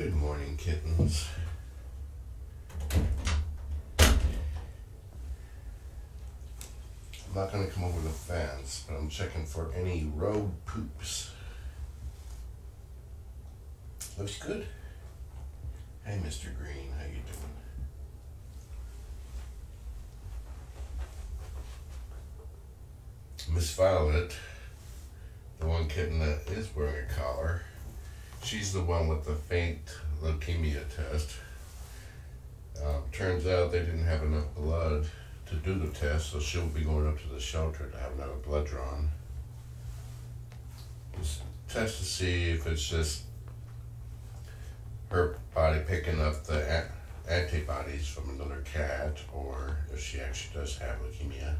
Good morning, kittens. I'm not going to come over the fence, but I'm checking for any road poops. Looks good. Hey, Mr. Green, how you doing? Miss Violet, the one kitten that is wearing a collar, she's the one with the faint leukemia test. Turns out they didn't have enough blood to do the test, so she'll be going up to the shelter to have another blood drawn. Just test to see if it's just her body picking up the antibodies from another cat, or if she actually does have leukemia.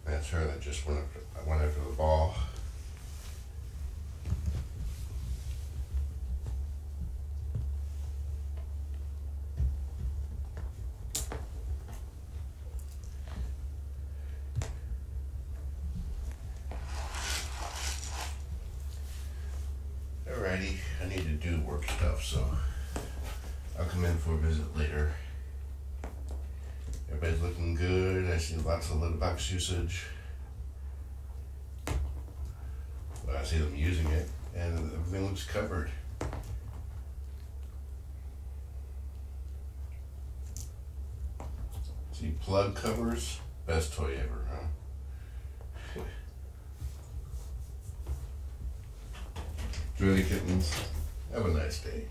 That's her that just went after the ball. Alrighty, I need to do work stuff, so I'll come in for a visit later. Everybody's looking good. I see lots of litter box usage. But I see them using it, and everything looks covered. See, plug covers, best toy ever, huh? Really, kittens? Have a nice day.